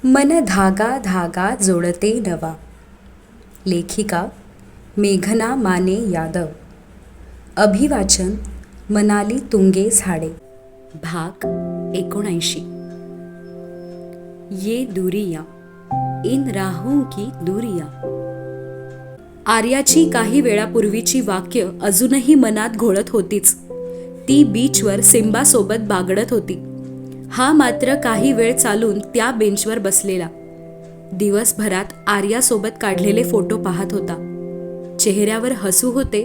मन धागा धागा जोडते नवा. लेखिका मेघना माने यादव. अभिवाचन मनाली तुंगे झाडे. भाग 79. ये दुरिया इन राहों की दुरिया. आर्याची काही वेळापूर्वीची वाक्य अजूनही मनात घोळत होतीच. ती बीचवर सिम्बासोबत बागडत होती. हा मात्र काही वेळ चालून त्या बेंचवर बसलेला. दिवसभरात आर्यासोबत काढलेले फोटो पाहत होता. चेहऱ्यावर हसू होते,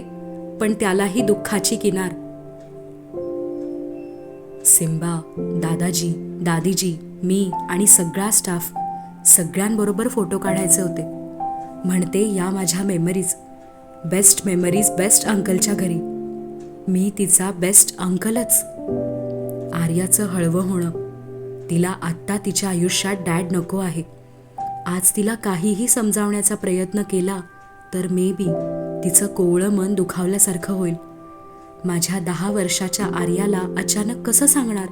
पण त्यालाही दुःखाची किनार. सिम्बा, दादाजी, दादीजी, मी आणि सगळा स्टाफ, सगळ्यांबरोबर फोटो काढायचे होते. म्हणते या माझ्या मेमरीज, बेस्ट मेमरीज बेस्ट अंकलच्या घरी. मी तिचा बेस्ट अंकलच. आर्याचं हळवं होणं. तिला आत्ता तिच्या आयुष्यात डॅड नको आहे. आज तिला काहीही समजावण्याचा प्रयत्न केला तर मे बी तिचं कोवळं मन दुखावल्यासारखं होईल. माझ्या 10 वर्षाच्या आर्याला अचानक कसं सांगणार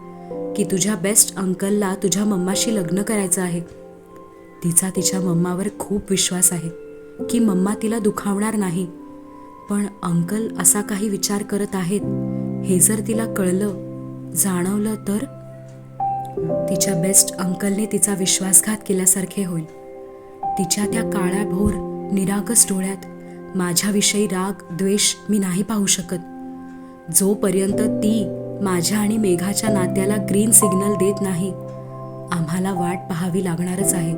की तुझ्या बेस्ट अंकलला तुझ्या मम्माशी लग्न करायचं आहे. तिचा तिच्या मम्मावर खूप विश्वास आहे की मम्मा तिला दुखावणार नाही. पण अंकल असा काही विचार करत आहेत हे जर तिला कळलं, जाणवलं तर तिच्या बेस्ट अंकलने तिचा विश्वासघात केल्यासारखे होईल. तिच्या त्या काळ्याभोर निरागस डोळ्यात माझ्याविषयी राग द्वेष मी नाही पाहू शकत. जोपर्यंत ती माझ्या आणि मेघाच्या नात्याला ग्रीन सिग्नल देत नाही, आम्हाला वाट पाहावी लागणारच आहे.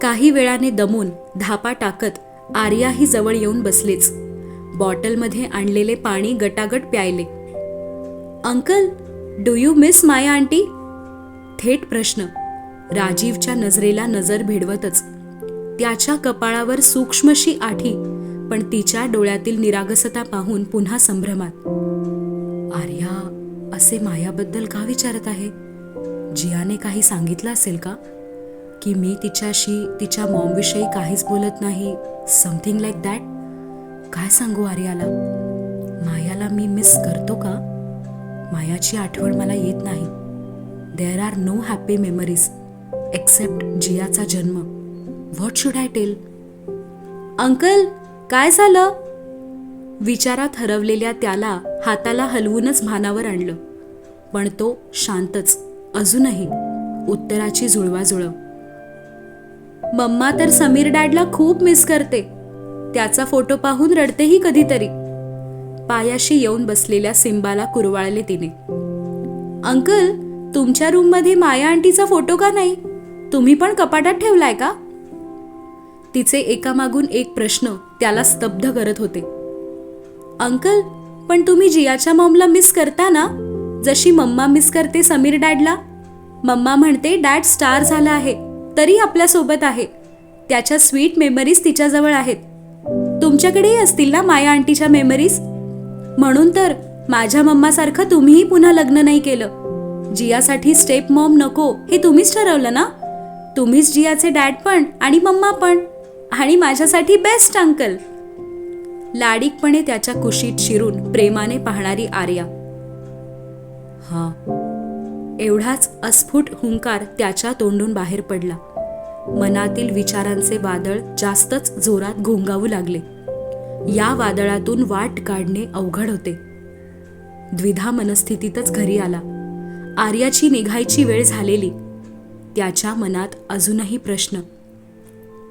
काही वेळाने दमून धापा टाकत आर्याही जवळ येऊन बसलेच. बॉटलमध्ये आणलेले पाणी गटागट प्यायले. Uncle, do you miss Maya aunty? थेट प्रश्न. राजीवच्या नजरेला नजर भिडवतच. त्याच्या कपाळावर सूक्ष्मशी आठी, पण तिच्या डोळ्यातील निरागसता पाहून पुन्हा संभ्रमात. आर्या असे मायाबद्दल का विचारत आहे? जियाने काही सांगितलं असेल का की मी तिच्याशी तिच्या मॉमविषयी काहीच बोलत नाही, समथिंग लाईक दॅट? काय सांगू आर्याला? मायाला मी मिस करतो का? मायाची आठवण मला येत नाही. There are no happy memories except जियाचा जन्म. What should I tell? Uncle, काय झालं? विचारात हरवलेल्या त्याला हाताला हलवूनच भानावर आणलं, पण तो शांतच अजूनही. उत्तराची जुळवाजुळव. मम्मा तर समीर डॅडला खूप मिस करते. त्याचा फोटो पाहून रडतेही कधीतरी. पायाशी येऊन बसलेल्या सिम्बाला कुरवाळले तिने. अंकल, तुमच्या रूममध्ये माया आंटीचा फोटो का नाही? तुम्ही पण कपाटात ठेवलाय का? तिचे एकामागून एक प्रश्न त्याला स्तब्ध करत होते. अंकल, पण तुम्ही जियाच्या मॉमला मिस करता ना, जशी मम्मा मिस करते समीर डॅडला? मम्मा म्हणते डॅड स्टार झाला आहे तरी आपल्यासोबत आहे. त्याच्या स्वीट मेमरीज तिच्याजवळ आहेत. तुमच्याकडेही असतील ना माया आंटीच्या मेमरीज? म्हणून तर माझ्या मम्मासारखं तुम्हीही पुन्हा लग्न नाही केलं. जियासाठी स्टेप मॉम नको हे तुम्हीच ठरवलं ना. तुम्हीच जियाचे डॅड पण आणि मम्मा पण, आणि माझ्यासाठी बेस्ट अंकल. लाडीकपणे त्याच्या कुशीत शिरून प्रेमाने पाहणारी आर्या. हा, एवढाच अस्फुट हुंकार त्याच्या तोंडून बाहेर पडला. मनातील विचारांचे वादळ जास्तच जोरात घोंगावू लागले. या वादळातून वाट काढणे अवघड होते. द्विधा मनस्थितीतच घरी आला. आर्याची निघायची वेळ झालेली. त्याच्या मनात अजूनही प्रश्न.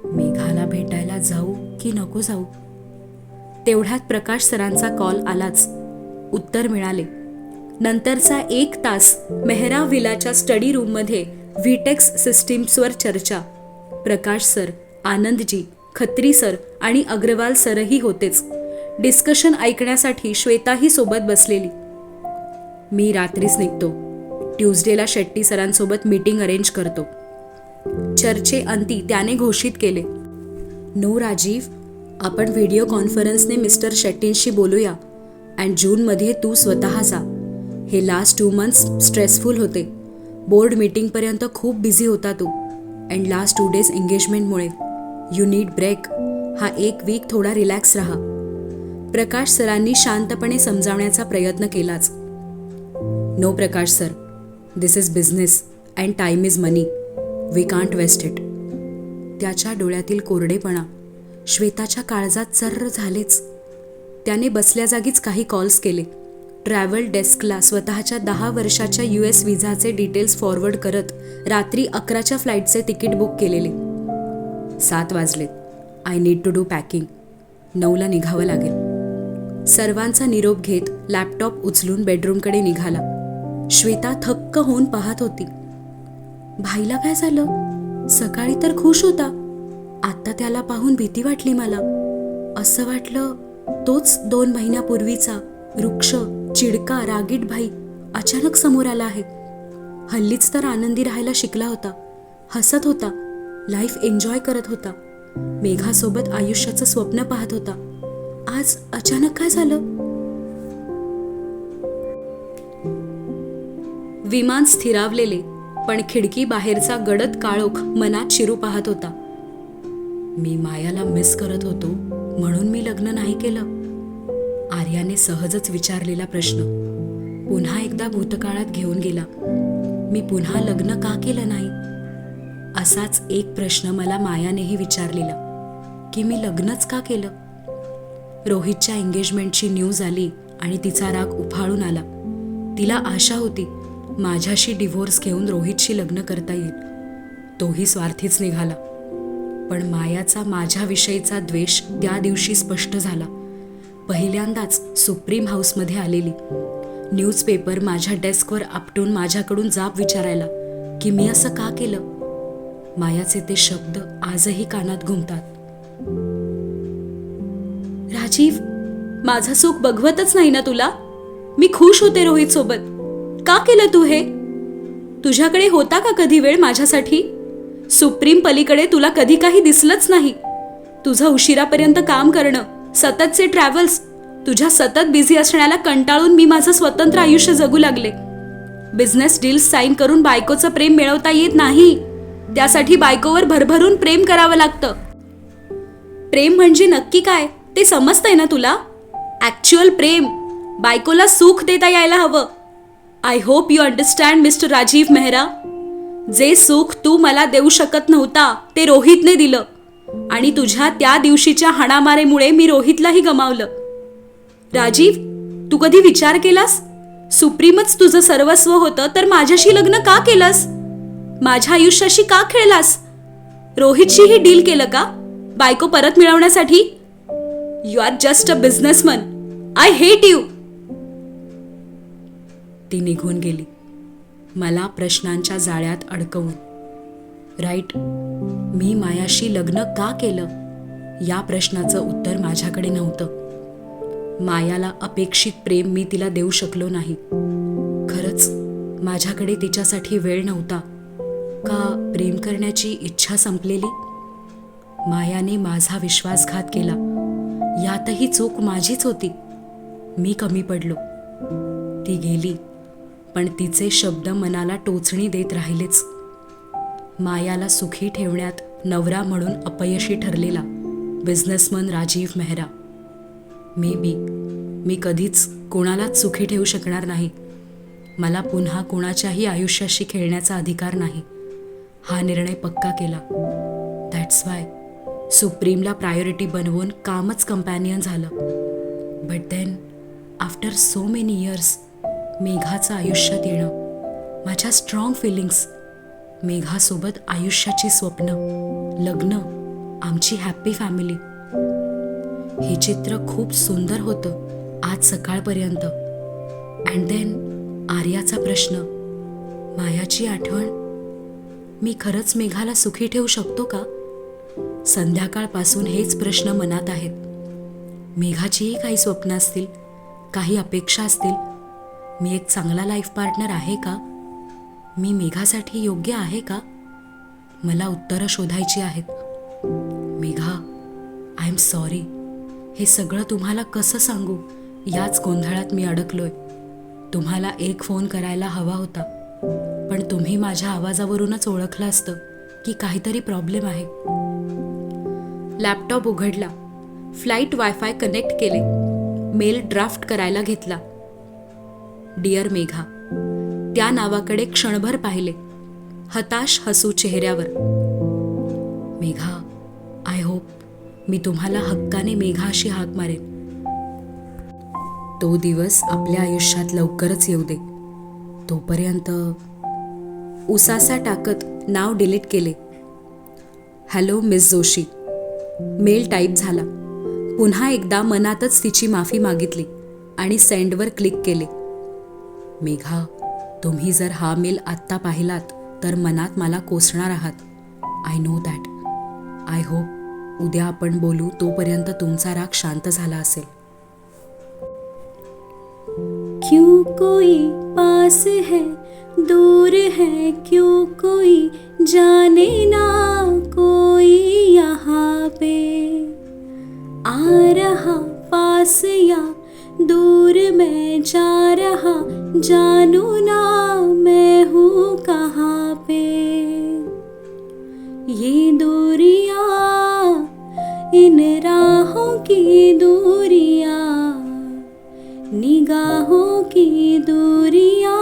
मेघाला भेटायला जाऊ की नको जाऊ? तेवढ्यात प्रकाश सरांचा कॉल आलाच. उत्तर मिळाले. नंतरचा 1 तास मेहराव विलाच्या स्टडी रूममध्ये व्हीटेक्स सिस्टीम्सवर चर्चा. प्रकाश सर, आनंदजी, खत्री सर आणि अग्रवाल सरही होतेच. डिस्कशन ऐकण्यासाठी श्वेताही सोबत बसलेली. मी रात्रीच निघतो. ट्यूजडेला शेट्टी सरांसोबत मीटिंग अरेंज करतो. चर्चेअंती त्याने घोषित केले. नो राजीव, आपण व्हिडिओ कॉन्फरन्सने मिस्टर शेट्टींशी बोलूया. अँड जूनमध्ये तू स्वतः जा. हे लास्ट 2 मंथ्स स्ट्रेसफुल होते. बोर्ड मीटिंगपर्यंत खूप बिझी होता तू. अँड लास्ट 2 डेज एंगेजमेंटमुळे यू नीड ब्रेक. हा 1 वीक थोडा रिलॅक्स राहा. प्रकाश सरांनी शांतपणे समजावण्याचा प्रयत्न केलाच. No Prakash sir, this is business and time is money. We can't waste it. त्याच्या डोळ्यातील कोरडेपणा श्वेताच्या काळजात चर्र झालेच. त्याने बसल्या जागीच काही कॉल्स केले. ट्रॅव्हल डेस्कला स्वतःच्या 10 वर्षाच्या US व्हिसाचे डिटेल्स फॉरवर्ड करत रात्री 11च्या फ्लाईटचे तिकीट बुक केलेले. 7 वाजलेत. I need to do packing. 9ला निघावं लागेल. सर्वांचा निरोप घेत लॅपटॉप उचलून बेडरूमकडे निघाला. श्वेता थक्क होऊन पाहत होती. भाईला काय झालं? सकाळी तर खुश होता. आता त्याला पाहून भीती वाटली मला. असं वाटलं तोच 2 महिन्यापूर्वीचा रुक्ष, चिडका, रागीट भाई अचानक समोर आला आहे. हल्लीच तर आनंदी राहायला शिकला होता. हसत होता. लाईफ एन्जॉय करत होता. मेघासोबत आयुष्याचं स्वप्न पाहत होता. आज अचानक काय झालं? विमान स्थिरावलेले पण खिडकी बाहेरचा गडद काळोख मनात शिरू पाहत होता. मी मायाला मिस करत होतो म्हणून मी लग्न नाही केलं. आर्याने सहजच विचारलेला प्रश्न पुन्हा एकदा भूतकाळात घेऊन गेला. मी पुन्हा लग्न का केलं नाही? असाच एक प्रश्न मला मायानेही विचारलेला की मी लग्नच का केलं? रोहितच्या एंगेजमेंटची न्यूज आली आणि तिचा राग उफाळून आला. तिला आशा होती माझ्याशी डिव्होर्स घेऊन रोहितशी लग्न करता येईल. तोही स्वार्थीच निघाला. पण मायाचा माझ्याविषयीचा द्वेष त्या दिवशी स्पष्ट झाला. पहिल्यांदाच सुप्रीम हाऊसमध्ये आलेली. न्यूजपेपर माझ्या डेस्कवर आपटून माझ्याकडून जाब विचारायला की मी असं का केलं. मायाचे ते शब्द आजही कानात घुमतात. राजीव, माझं सुख बघवतच नाही ना तुला? मी खुश होते रोहित सोबत. का केलं तू हे? तुझ्याकडे होता का कधी वेळ माझ्यासाठी? सुप्रीम पलीकडे तुला कधी काही दिसलंच नाही. तुझं उशिरापर्यंत काम करणं, सततचे ट्रॅव्हल्स, तुझ्या सतत बिझी असण्याला कंटाळून मी माझं स्वतंत्र आयुष्य जगू लागले. बिझनेस डील्स साईन करून बायकोचं प्रेम मिळवता येत नाही. त्यासाठी बायकोवर भरभरून प्रेम करावं लागतं. प्रेम म्हणजे नक्की काय ते समजतंय ना तुला? ॲक्च्युअल प्रेम बायकोला सुख देता यायला हवं. I hope you understand mister Rajiv Mehra. जे सुख तू मला देऊ शकत नव्हता ते रोहितने दिलं आणि तुझ्या त्या दिवशीच्या हाणामारीमुळे मी रोहितलाही गमावलं. राजीव, तू कधी विचार केलास? सुप्रीमच तुझं सर्वस्व होतं तर माझ्याशी लग्न का केलंस? माझ्या आयुष्याशी का खेळलास? रोहितशीही डील केलं का बायको परत मिळवण्यासाठी? You are just a businessman. I hate you. ती निघून गेली, मला प्रश्नांच्या जाळ्यात अडकवून. राईट, मी मायाशी लग्न का केलं या प्रश्नाचं उत्तर माझ्याकडे नव्हतं. मायाला अपेक्षित प्रेम मी तिला देऊ शकलो नाही. खरंच माझ्याकडे तिच्यासाठी वेळ नव्हता का प्रेम करण्याची इच्छा संपलेली? मायाने माझा विश्वासघात केला. यातही चूक माझीच होती. मी कमी पडलो. ती गेली पण तिचे शब्द मनाला टोचणी देत राहिलेच. मायाला सुखी ठेवण्यात नवरा म्हणून अपयशी ठरलेला बिझनेसमन राजीव मेहरा. मी कधीच कोणालाच सुखी ठेवू शकणार नाही. मला पुन्हा कोणाच्याही आयुष्याशी खेळण्याचा अधिकार नाही. हा निर्णय पक्का केला. दॅट्स वाय सुप्रीमला प्रायोरिटी बनवून कामच कंपॅनियन झालं. But then after so many years मेघाचं आयुष्यात येणं, माझ्या स्ट्रॉंग फिलिंग्स, मेघासोबत आयुष्याची स्वप्न, लग्न, आमची हॅप्पी फॅमिली. हे चित्र खूप सुंदर होतं आज सकाळपर्यंत. अँड देन आर्याचा प्रश्न, मायाची आठवण. मी खरंच मेघाला सुखी ठेवू शकतो का? संध्याकाळपासून हेच प्रश्न मनात आहेत. मेघाचीही काही स्वप्न असतील, काही अपेक्षा असतील. मी एक चांगला लाईफ पार्टनर आहे का? मी मेघासाठी योग्य आहे का? मला उत्तरं शोधायची आहेत. Megha, I am sorry. हे सगळं तुम्हाला कसं सांगू याच गोंधळात मी अडकलोय. तुम्हाला एक फोन करायला हवा होता पण तुम्ही माझ्या आवाजावरूनच ओळखलं असतं की काहीतरी प्रॉब्लेम आहे. लॅपटॉप उघडला, फ्लाईट वायफाय कनेक्ट केले, मेल ड्राफ्ट करायला घेतला. डिअर मेघा, त्या नावाकडे क्षणभर पाहिले. हताश हसू चेहऱ्यावर. मेघा, आय होप मी तुम्हाला हक्काने मेघा अशी हाक मारेन. तो दिवस आपल्या आयुष्यात लवकरच येऊ दे. तोपर्यंत उसासा टाकत नाव डिलीट केले. Hello miss Joshi. Mail type झाला. पुन्हा एकदा मनातच तिची माफी मागितली आणि सेंडवर क्लिक केले. मेघा, तुम्ही जर हा मेल आत्ता पाहिलात तर मनात मला कोसणार आहात. I know that. I hope उद्या आपण बोलू तोपर्यंत तुमचा राग शांत झाला असेल. क्यों कोई पास है दूर है, क्यों कोई जाने ना कोई यहाँ पे, आ रहा पास या दूर मैं जा रहा, जानू ना मैं हूँ कहाँ पे. ये दूरियां, इन राहों की दूरियां, निगाहों की दूरियां,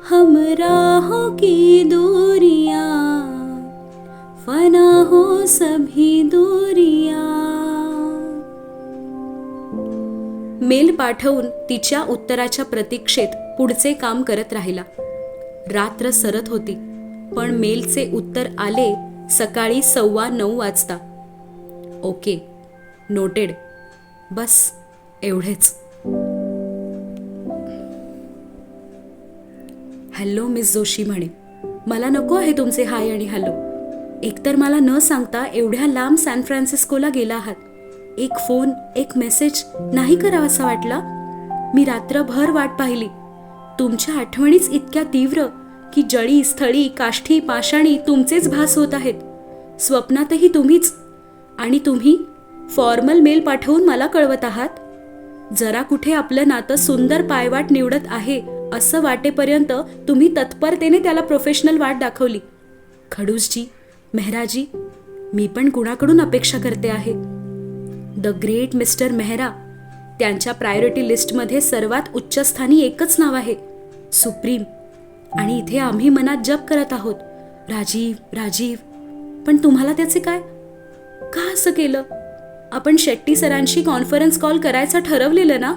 हम राहों की दूरियां, फना हो सभी दूरियां. मेल पाठवून तिच्या उत्तराच्या प्रतीक्षेत पुढचे काम करत राहिला. रात्र सरत होती, पण मेलचे उत्तर आले सकाळी 9:15 वाजता. Okay, noted. बस एवढेच. हॅलो मिस जोशी म्हणे. मला नको आहे तुमचे हाय आणि हॅलो. एकतर मला न सांगता एवढ्या लांब सॅन फ्रान्सिस्कोला गेला आहात. एक फोन, एक मेसेज नाही करावासा वाटला. मी रात्रभर वाट पाहिली. तुमच्या आठवणीच इतक्या तीव्र की जळी स्थळी काष्ठी पाषाणी तुमचेच भास होत आहेत. स्वप्नातही तुम्हीच. आणि तुम्ही फॉर्मल मेल पाठवून मला कळवत आहात. जरा कुठे आपलं नातं सुंदर पायवाट निवडत आहे असं वाटेपर्यंत तुम्ही तत्परतेने त्याला प्रोफेशनल वाट दाखवली. खडूसजी, मेहराजी, मी पण कुणाकडून अपेक्षा करते आहे. The great mister Mehra. त्यांच्या प्रायोरिटी लिस्टमध्ये सर्वात उच्चस्थानी एकच नाव आहे, सुप्रीम. आणि इथे आम्ही मनात जप करत आहोत, राजीव राजीव. पण तुम्हाला त्याचे काय? का असं केलं? आपण शेट्टी सरांशी कॉन्फरन्स कॉल करायचं ठरवलेलं ना,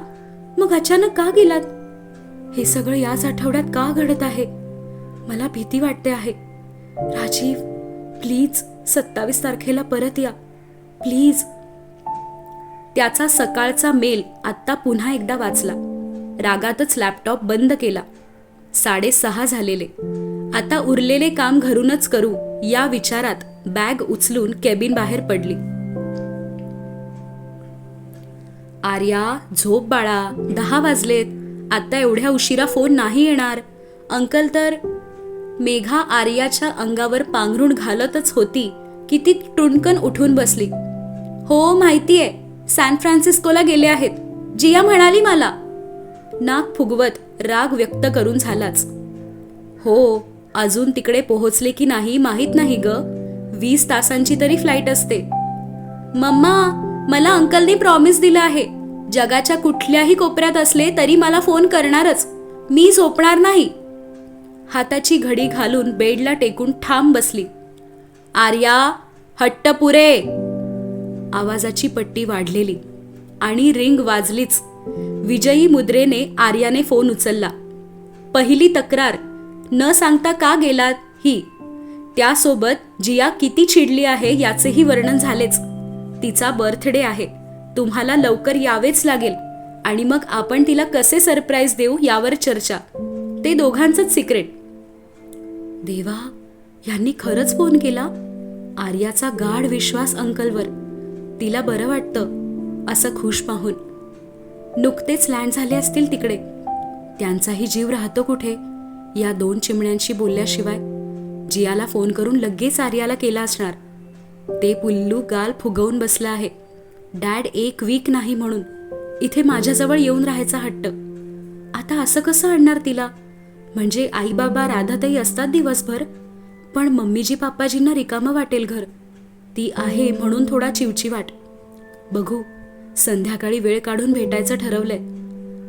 मग अचानक का गेलात? हे सगळं याच आठवड्यात का घडत आहे? मला भीती वाटते आहे. राजीव, प्लीज 27 तारखेला परत या, प्लीज. त्याचा सकाळचा मेल आत्ता पुन्हा एकदा वाचला. रागातच लॅपटॉप बंद केला. 6:30 झालेले. आता उरलेले काम घरूनच करू या विचारात बॅग उचलून केबिन बाहेर पडली. आर्या, झोप बाळा, 10 वाजलेत. आता एवढ्या उशिरा फोन नाही येणार. अंकल तर. मेघा आर्याच्या अंगावर पांघरूण घालतच होती की ती टुणकन उठून बसली. हो माहितीये, सॅन फ्रान्सिस्कोला गेले आहेत, जिया म्हणाली मला. नाक फुगवत राग व्यक्त करून झालाच. हो, अजून तिकडे पोहोचले की नाही माहीत नाही ग. 20 तासांची तरी फ्लाईट असते. मम्मा, मला अंकलने प्रॉमिस दिलं आहे, जगाच्या कुठल्याही कोपऱ्यात असले तरी मला फोन करणारच. मी झोपणार नाही. हाताची घडी घालून बेडला टेकून ठाम बसली. आर्या, हट्ट पुरे. आवाजाची पट्टी वाढलेली आणि रिंग वाजलीच. विजयी मुद्रेने आर्याने फोन उचलला. पहिली तक्रार, न सांगता का गेलात ही. त्यासोबत जिया किती चिडली आहे याचेही वर्णन झालेच. तिचा बर्थडे आहे, तुम्हाला लवकर यावेच लागेल आणि मग आपण तिला कसे सरप्राईज देऊ यावर चर्चा. ते दोघांचंच सिक्रेट. देवा, यांनी खरंच फोन केला. आर्याचा गाढ विश्वास अंकलवर. तिला बरं वाटतं असं खुश पाहून. नुकतेच लँड झाले असतील तिकडे. त्यांचाही जीव राहतो कुठे या 2 चिमण्यांशी बोलल्याशिवाय. जियाला फोन करून लगेच आर्याला केला असणार. ते पुल्लू गाल फुगवून बसला आहे. डॅड 1 वीक नाही म्हणून इथे माझ्याजवळ येऊन राहायचा हट्ट. आता असं कसं आणणार तिला? म्हणजे आई बाबा राधाताई असतात दिवसभर, पण मम्मीजी पाप्पाजींना रिकामं वाटेल घर. ती आहे म्हणून थोडा चिवचिवाट. बघू, संध्याकाळी वेळ काढून भेटायचं ठरवलंय.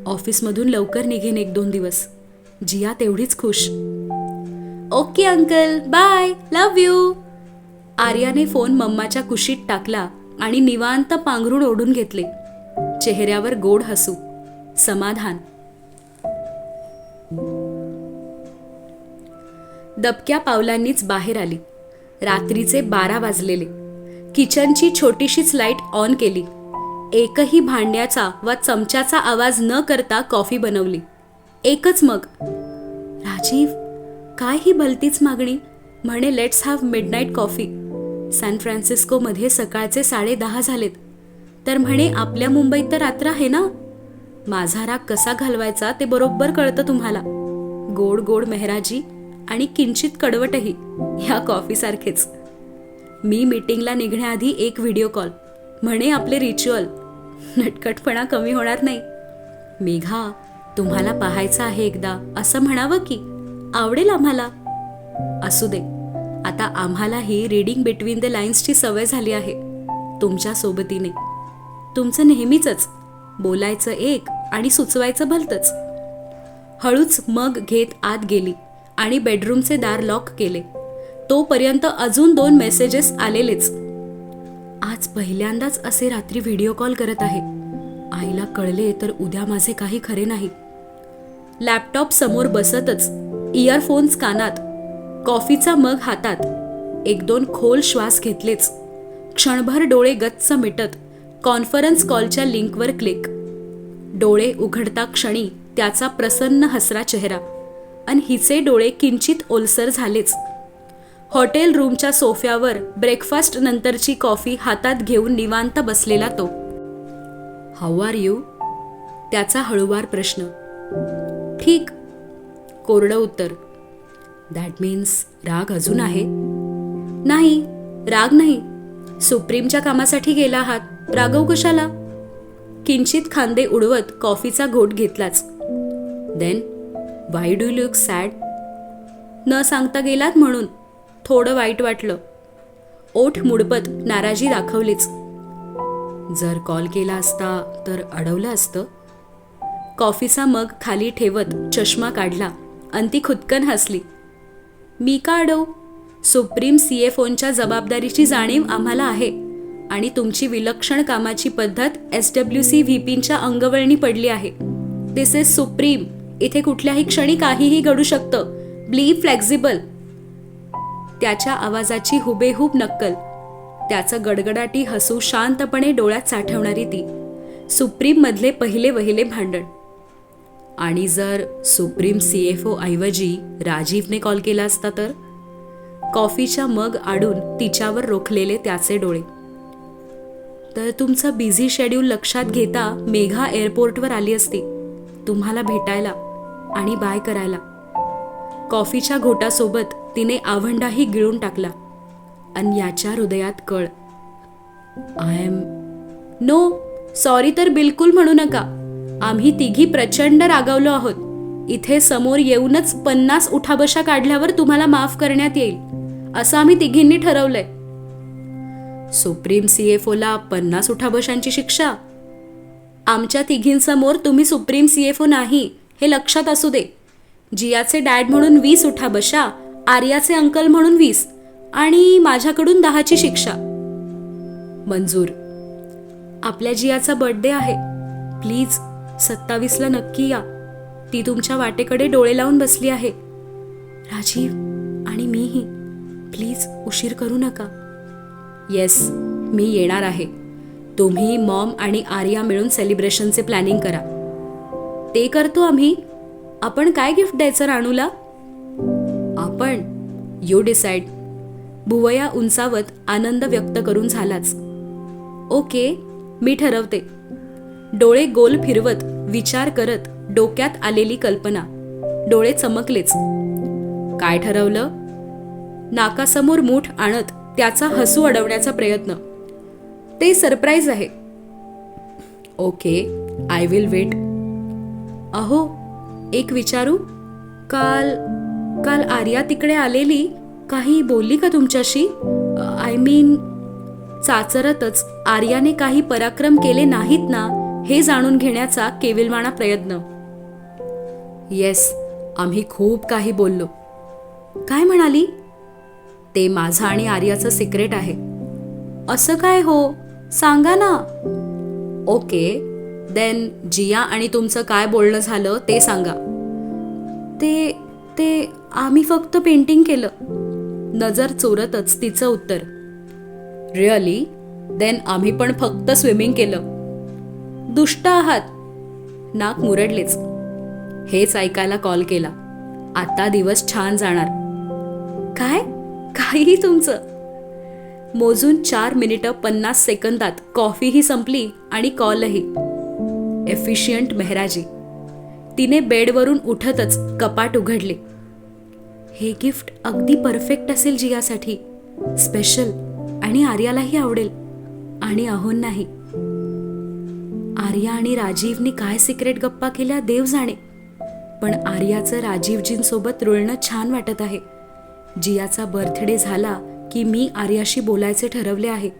ऑफिसमधून लवकर निघेन 1-2 दिवस. जिया तेवढीच खुश. Okay uncle, bye, love you. आर्याने फोन मम्माच्या कुशीत टाकला आणि निवांत पांघरूण ओढून घेतले. चेहऱ्यावर गोड हसू, समाधान. दबक्या पावलांनीच बाहेर आली. रात्रीचे 12 वाजलेले. किचनची छोटीशीच लाईट ऑन केली. एकही भांड्याचा वा चमच्याचा आवाज न करता कॉफी बनवली. एकच मग. राजीव, काय ही भलतीच मागणी. म्हणे लेट्स हॅव मिडनाईट कॉफी. सॅन फ्रान्सिस्कोमध्ये सकाळचे 10:30 झालेत. तर म्हणे आपल्या मुंबईत तर रात्र आहे ना. माझा राग कसा घालवायचा ते बरोबर कळतं तुम्हाला. गोड गोड मेहराजी आणि किंचित कडवटही, ह्या कॉफीसारखेच. मी मीटिंगला निघण्याआधी एक व्हिडिओ कॉल. म्हणे आपले रिच्युअल. नटखटपणा कमी होणार नाही. मेघा, तुम्हाला पाहायचं आहे एकदा असं म्हणावं की आवडेल आम्हाला. असू दे, आता आम्हालाही रीडिंग बिटवीन द लाईन्सची सवय झाली आहे तुमच्या सोबतीने. तुमचं नेहमीच बोलायचं एक आणि सुचवायचं भलतंच. हळूच मग घेत आत गेली आणि बेडरूमचे दार लॉक केले. तोपर्यंत अजून 2 मेसेजेस आलेलेच. आज पहिल्यांदाच असे रात्री व्हिडिओ कॉल करत आहे. आईला कळले तर उद्या माझे काही खरे नाही. लॅपटॉप समोर बसतच, इयरफोन्स कानात, कॉफीचा मग हातात, 1-2 खोल श्वास घेतलेच. क्षणभर डोळे गच्च मिटत कॉन्फरन्स कॉलच्या लिंकवर क्लिक. डोळे उघडता क्षणी त्याचा प्रसन्न हसरा चेहरा. आणि हिचे डोळे किंचित ओलसर झालेच. हॉटेल रूमच्या सोफ्यावर ब्रेकफास्ट नंतरची कॉफी हातात घेऊन निवांत बसलेला तो. How are you? त्याचा हळूवार प्रश्न. ठीक, कोरडं उत्तर. दॅट मीन्स राग अजून आहे? नाही, राग नाही. सुप्रीमच्या कामासाठी गेला आहात, रागव कशाला? किंचित खांदे उडवत कॉफीचा घोट घेतलाच. Then why do look sad? न सांगता गेलात म्हणून थोडं वाईट वाटलं. ओठ मुडपत नाराजी दाखवलीच. जर कॉल केला असता तर अडवलं असतं. कॉफीचा मग खाली ठेवत चष्मा काढला आणि ती खुदकन हसली. मी का अडवू? सुप्रीम CFOच्या जबाबदारीची जाणीव आम्हाला आहे आणि तुमची विलक्षण कामाची पद्धत SWC VPच्या अंगवळणी पडली आहे. दिस इज सुप्रीम. इथे कुठल्याही क्षणी काहीही घडू शकतं. बी फ्लेक्झिबल. त्याच्या आवाजाची हुबेहूब नक्कल. त्याचं गडगडाटी हसू शांतपणे डोळ्यात साठवणारी ती. सुप्रीम मधले पहिले भांडण. आणि जर सुप्रीम CFO ऐवजी राजीवने कॉल केला असता तर? कॉफीच्या मग आडून तिच्यावर रोखलेले त्याचे डोळे. तर तुमचं बिझी शेड्यूल लक्षात घेता मेघा एअरपोर्टवर आली असती तुम्हाला भेटायला आणि बाय करायला. कॉफीच्या घोटासोबत तिने आवंडाही गिळून टाकला. आणि याच्या हृदयात कळ. आय एम नो सॉरी तर बिलकुल म्हणू नका. आम्ही तिघी प्रचंड रागावलो आहोत. इथे समोर येऊनच 50 उठाबशा काढल्यावर तुम्हाला माफ करण्यात येईल असं आम्ही तिघींनी ठरवलंय. सुप्रीम CFOला 50 उठाबशांची शिक्षा? आमच्या तिघींसमोर तुम्ही सुप्रीम CFO नाही हे लक्षात असू दे. जियाचे डॅड म्हणून 20 उठाबशा, आर्याचे अंकल म्हणून 20 आणि माझ्याकडून 10ची शिक्षा. मंजूर. आपल्या जियाचा बर्थडे आहे. प्लीज 27ला नक्की या. ती तुमच्या वाटेकडे डोळे लावून बसली आहे. राजीव आणि मीही. प्लीज उशीर करू नका. येस, मी येणार आहे. तुम्ही मॉम आणि आर्या मिळून सेलिब्रेशनचे प्लॅनिंग करा. ते करतो आम्ही. आपण काय गिफ्ट द्यायचं राणूला? आपण? You decide. भुवया उंचावत आनंद व्यक्त करून झालाच. ओके, मी ठरवते. डोळे गोल फिरवत विचार करत डोक्यात आलेली कल्पना. डोळे चमकलेच. काय ठरवलं? नाकासमोर मूठ आणत त्याचा हसू अडवण्याचा प्रयत्न. ते सरप्राईज आहे. Okay, I will wait. अहो, एक विचारू? काल आर्या तिकडे आलेली. काही बोलली का तुमच्याशी? आय मीन, चाचरतच आर्याने काही पराक्रम केले नाहीत ना हे जाणून घेण्याचा केविलवाणा प्रयत्न. येस, आम्ही खूप काही बोललो. काय म्हणाली? ते माझं आणि आर्याचं सिक्रेट आहे. असं काय हो, सांगा ना. ओके, देन जिया आणि तुमचं काय बोलणं झालं ते सांगा. ते आम्ही फक्त पेंटिंग केलं. नजर चोरतच तिचं उत्तर. रिअली? देन आम्ही पण फक्त स्विमिंग केलं. दुष्ट आहात. नाक मुरडलेच. हेच ऐकायला कॉल केला. आता दिवस छान जाणार. काय? काहीही तुमचं. मोजून 4 मिनिटं 50 सेकंदात कॉफीही संपली आणि कॉलही. एफिशियंट मेहराजी. तिने बेडवरून उठतच कपाट उघडले. हे गिफ्ट अगदी परफेक्ट असेल जियासाठी. स्पेशल आणि आर्यालाही आवडेल. आणि अहोंनाही. आर्या आणि राजीवनी काय सिक्रेट गप्पा केल्या देव जाणे. पण आर्याचं राजीवजींसोबत रुळणं छान वाटत आहे. जियाचा बर्थडे झाला की मी आर्याशी बोलायचे ठरवले आहे.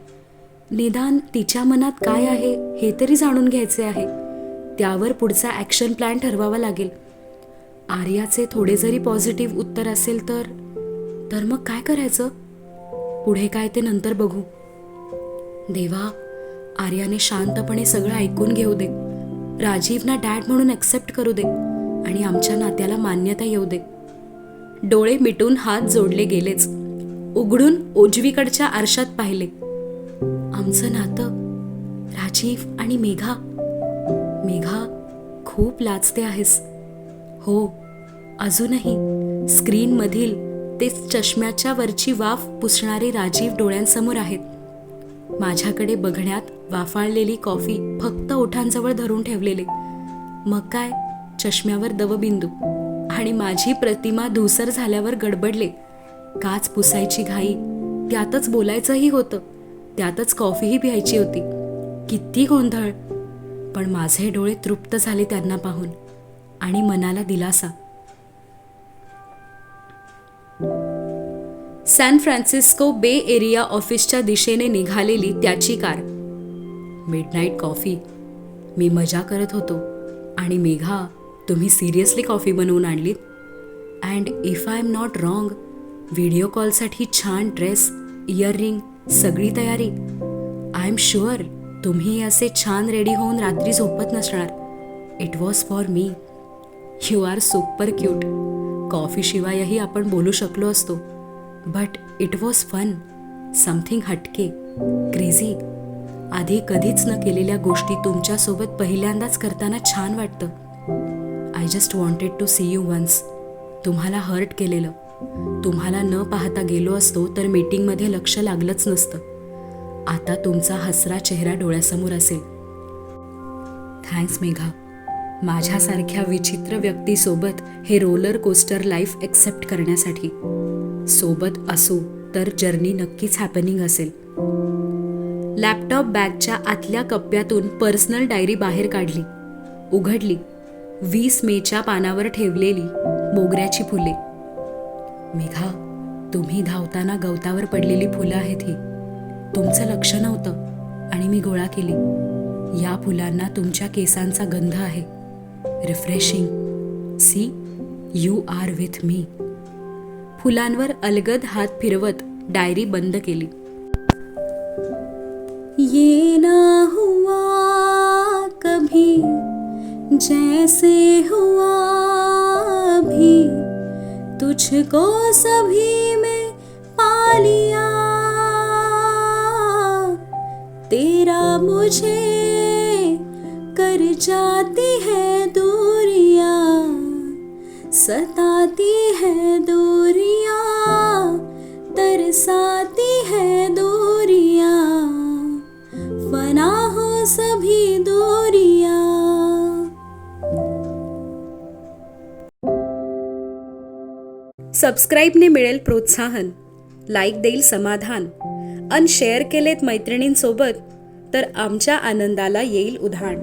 निदान तिच्या मनात काय आहे हे तरी जाणून घ्यायचे आहे. त्यावर पुढचा ॲक्शन प्लॅन ठरवावा लागेल. आर्याचे थोडे जरी पॉझिटिव्ह उत्तर असेल तर मग काय करायचं? पुढे काय ते नंतर बघू. देवा, आर्याने शांतपणे सगळं ऐकून घेऊ दे. राजीवना डॅड म्हणून ॲक्सेप्ट करू दे आणि आमच्या नात्याला मान्यता येऊ दे. डोळे मिटून हात जोडले गेलेच. उघडून उजवीकडच्या आरशात पाहिले. आमचं नातं, राजीव आणि मेघा. मेघा, खूप लाजते आहेस. हो, अजूनही स्क्रीनमधील ते चष्म्याच्या वरची वाफ पुसणारे राजीव डोळ्यांसमोर आहेत. माझ्याकडे बघण्यात वाफाळलेली कॉफी फक्त ओठांजवळ धरून ठेवलेले. मग काय, चष्म्यावर दवबिंदू. आणि माझी प्रतिमा धूसर झाल्यावर गडबडले. काच पुसायची घाई, त्यातच बोलायचंही होतं, त्यातच कॉफीही प्यायची होती. किती गोंधळ. पण माझे डोळे तृप्त झाले त्यांना पाहून आणि मनाला दिलासा. सॅन फ्रान्सिस्को बे एरिया ऑफिसच्या दिशेने निघालेली त्याची कार. Midnight coffee. मी मजा करत होतो. आणि मेघा, तुम्ही सिरियसली कॉफी बनवून आणलीत? And if I am not wrong, video कॉलसाठी छान ड्रेस, इयररिंग, सगळी तयारी. आय एम शुअर तुम्ही असे छान रेडी होऊन रात्री झोपत नसणार. It was for me. You are super cute. कॉफीशिवायही आपण बोलू शकलो असतो. But it was fun. Something हटके, क्रेझी. आधी कधीच न केलेल्या गोष्टी तुमच्यासोबत पहिल्यांदाच करताना छान वाटतं. I just wanted to see you once. तुम्हाला हर्ट केलेलं. तुम्हाला न पाहता गेलो असतो तर मीटिंगमध्ये लक्ष लागलंच नसतं. आता तुमचा हसरा चेहरा डोळ्यासमोर असेल. थँक्स मेघा, माझ्यासारख्या विचित्र व्यक्तीसोबत हे रोलर कोस्टर लाईफ एक्सेप्ट करण्यासाठी. सोबत असू तर जर्नी नक्कीच हॅपनिंग असेल. लॅपटॉप बॅगच्या आतल्या कप्प्यातून पर्सनल डायरी बाहेर काढली. उघडली. 20 मेच्या पानावर ठेवलेली मोगऱ्याची फुले. मेघा, तुम्ही धावताना गवतावर पडलेली फुलं आहेत ही. तुमचं लक्ष नव्हतं आणि मी गोळा केली. या फुलांना तुमच्या केसांचा गंध आहे. Refreshing. See, you are with me. फुलांवर अलगद हात फिरवत डायरी बंद केली. ये ना हुआ कभी जैसे हुआ अभी, तुझको सभी में पा लिया, तेरा मुझे कर जाती है दूरियां, सताती है दूरियां, तरसाती है दूरियां, फना हो सभी दूरियां. सबस्क्राईबने मिळेल प्रोत्साहन, लाईक देईल समाधान, अन शेअर केलेत मैत्रिणींसोबत तर आमच्या आनंदाला येईल उधाण.